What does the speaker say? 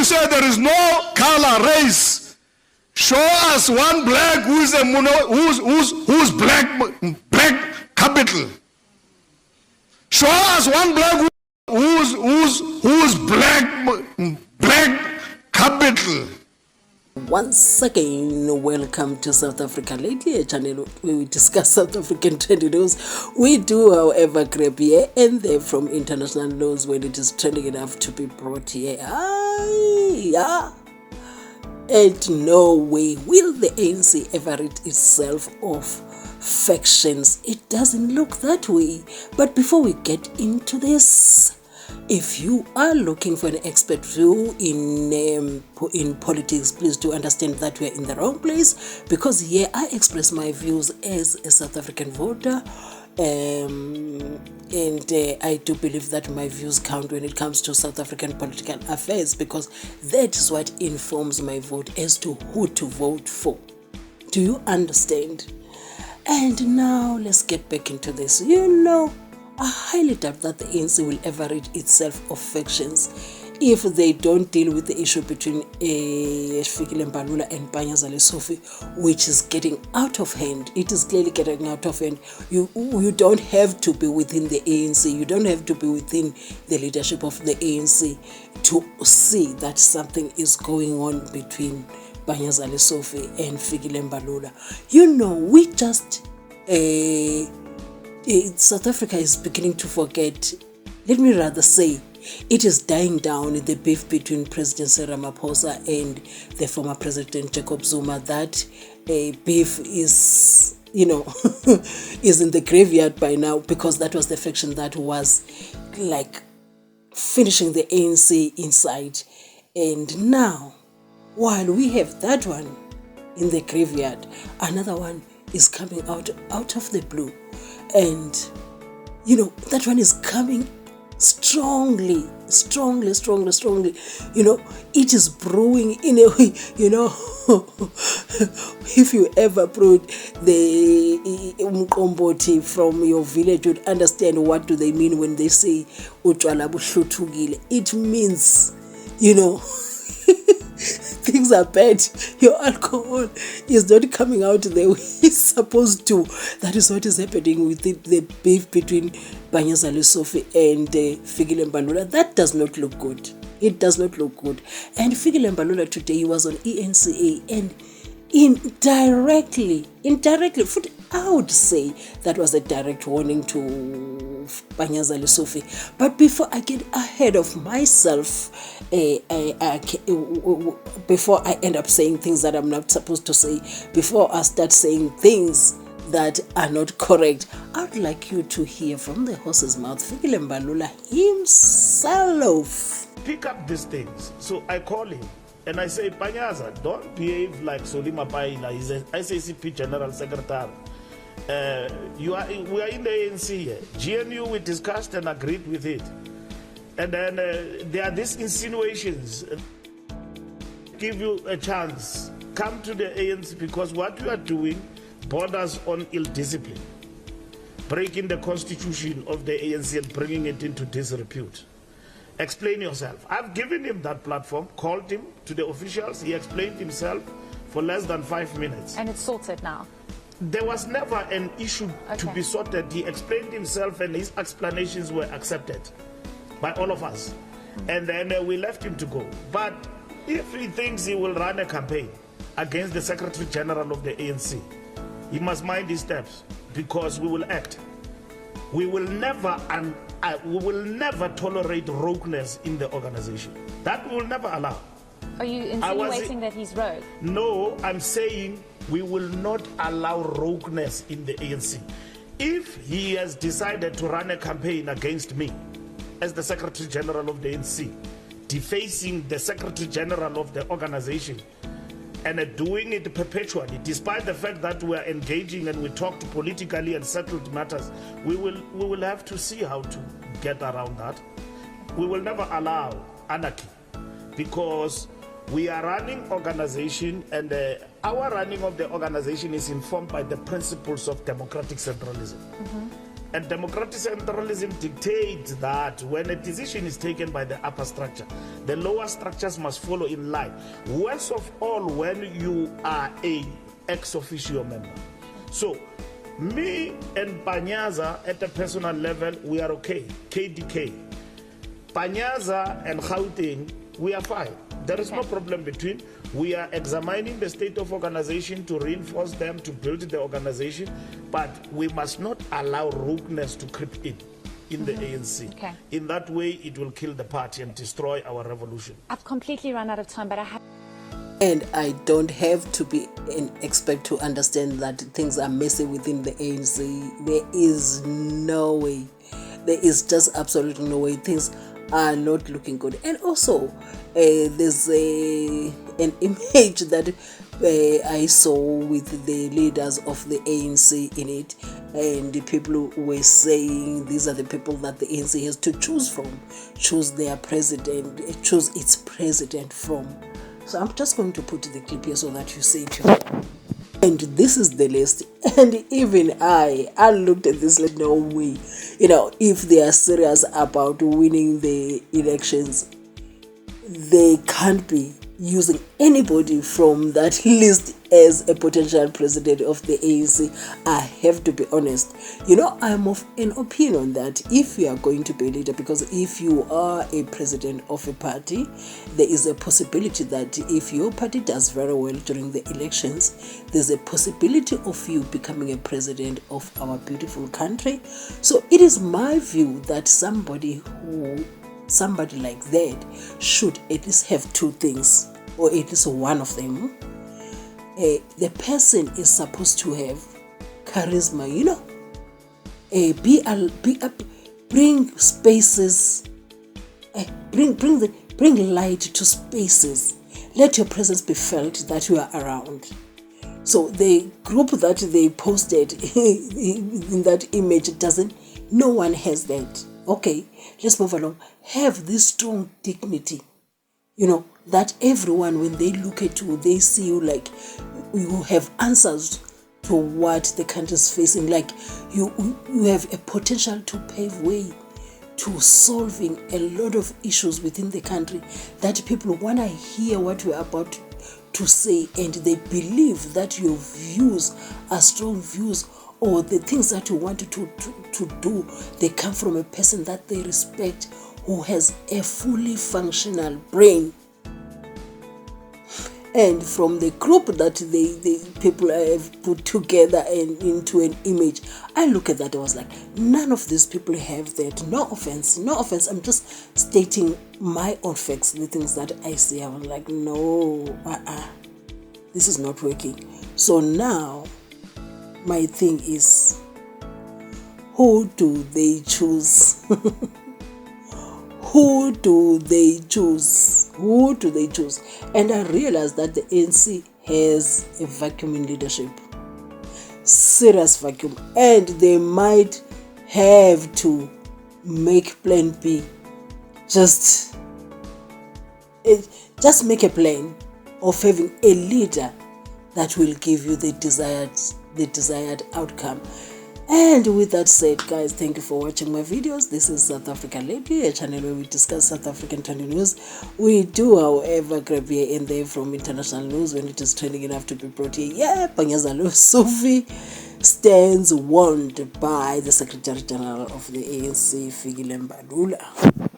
you say there is no color, race, show us one black who's black capital. Show us one black who's black capital. Once again, welcome to South Africa Lately, a channel where we discuss South African trending news. We do, however, grab here and there from international news when it is trending enough to be brought here. And no way will the ANC ever rid itself of factions. It doesn't look that way. But before we get into this, if you are looking for an expert view in politics, please do understand that we are in the wrong place, because here I express my views as a South African voter, and I do believe that my views count when it comes to South African political affairs, because that is what informs my vote as to who to vote for. Do you understand? And now let's get back into this. I highly doubt that the ANC will ever rid itself of factions if they don't deal with the issue between Fikile Mbalula and Panyaza Lesufi, which is getting out of hand. It is clearly getting out of hand. You don't have to be within the ANC. You don't have to be within the leadership of the ANC to see that something is going on between Panyaza Lesufi and Fikile Mbalula. We just... South Africa is beginning to forget, let me rather say, it is dying down in the beef between President Cyril Ramaphosa and the former President Jacob Zuma. That beef is, is in the graveyard by now, because that was the faction that was like finishing the ANC inside. And now, while we have that one in the graveyard, another one is coming out of the blue. And, that one is coming strongly. It is brewing in a way, if you ever brewed the umqomboti from your village, you'd understand what do they mean when they say utshwala buhluthukile. It means, things are bad. Your alcohol is not coming out the way it's supposed to. That is what is happening with the beef between Panyaza Lesufi and Fikile Mbalula. That does not look good. It does not look good. And Fikile Mbalula today, he was on ENCA, and indirectly, I would say that was a direct warning to Panyaza Lesufi. But before I get ahead of myself, before I end up saying things that I'm not supposed to say, before I start saying things that are not correct, I would like you to hear from the horse's mouth, Fikile Mbalula himself. Pick up these things. So I call him and I say, Panyaza, don't behave like Mampaila. He's an ICCP General Secretary. We are in the ANC here. GNU, we discussed and agreed with it. And then there are these insinuations. Give you a chance. Come to the ANC, because what you are doing borders on ill discipline. Breaking the constitution of the ANC and bringing it into disrepute. Explain yourself. I've given him that platform, called him to the officials. He explained himself for less than 5 minutes. And it's sorted now? There was never an issue to be sorted. He explained himself and his explanations were accepted by all of us. And then we left him to go. But if he thinks he will run a campaign against the Secretary General of the ANC, he must mind his steps, because we will act. We will never tolerate rogueness in the organization. That we will never allow. Are you insinuating that he's rogue? No, I'm saying we will not allow rogueness in the ANC. If he has decided to run a campaign against me as the Secretary General of the ANC, defacing the Secretary General of the organization, and doing it perpetually, despite the fact that we are engaging and we talked politically and settled matters, we will have to see how to get around that. We will never allow anarchy, because we are running organization, and our running of the organization is informed by the principles of democratic centralism. And democratic centralism dictates that when a decision is taken by the upper structure, the lower structures must follow in line. Worst of all, when you are a ex officio member. So, me and Panyaza at a personal level, we are okay. KDK. Panyaza and Gauteng, we are fine. There is no problem between. We are examining the state of organization to reinforce them, to build the organization, but we must not allow rogueness to creep in the ANC. Okay. In that way, it will kill the party and destroy our revolution. I've completely run out of time, but I have... And I don't have to be an expert to understand that things are messy within the ANC. There is no way. There is just absolutely no way. Things are not looking good. And also, there's an image that I saw with the leaders of the ANC in it, and the people who were saying these are the people that the ANC has to choose from, choose their president, choose its president from. So I'm just going to put the clip here so that you see it. And this is the list. And even I looked at this like, no way. If they are serious about winning the elections, they can't be using anybody from that list as a potential president of the ANC. I have to be honest. I'm of an opinion that if you are going to be a leader, because if you are a president of a party, there is a possibility that if your party does very well during the elections, there's a possibility of you becoming a president of our beautiful country. So it is my view that somebody like that should at least have two things, or at least one of them. The person is supposed to have charisma, bring spaces, bring light to spaces. Let your presence be felt that you are around. So the group that they posted in that image no one has that. Okay, let's move along. Have this strong dignity, that everyone, when they look at you, they see you like you have answers to what the country is facing. Like you have a potential to pave way to solving a lot of issues within the country, that people want to hear what you're about to say, and they believe that your views are strong views, or the things that you want to do, they come from a person that they respect, who has a fully functional brain. And from the group that the people have put together and into an image, I look at that, I was like, none of these people have that. No offense. I'm just stating my own facts, the things that I see. I was like, no, this is not working. So now, my thing is, who do they choose? Who do they choose? And I realized that the ANC has a vacuum in leadership. Serious vacuum. And they might have to make plan B. Just make a plan of having a leader that will give you the desired outcome. And with that said, guys, thank you for watching my videos. This is South Africa Lately, a channel where we discuss South African trending news. We do, however, grab here and there from international news when it is trending enough to be brought here. Yeah, Panyaza Lesufi stands warned by the Secretary General of the ANC, Fikile Mbalula.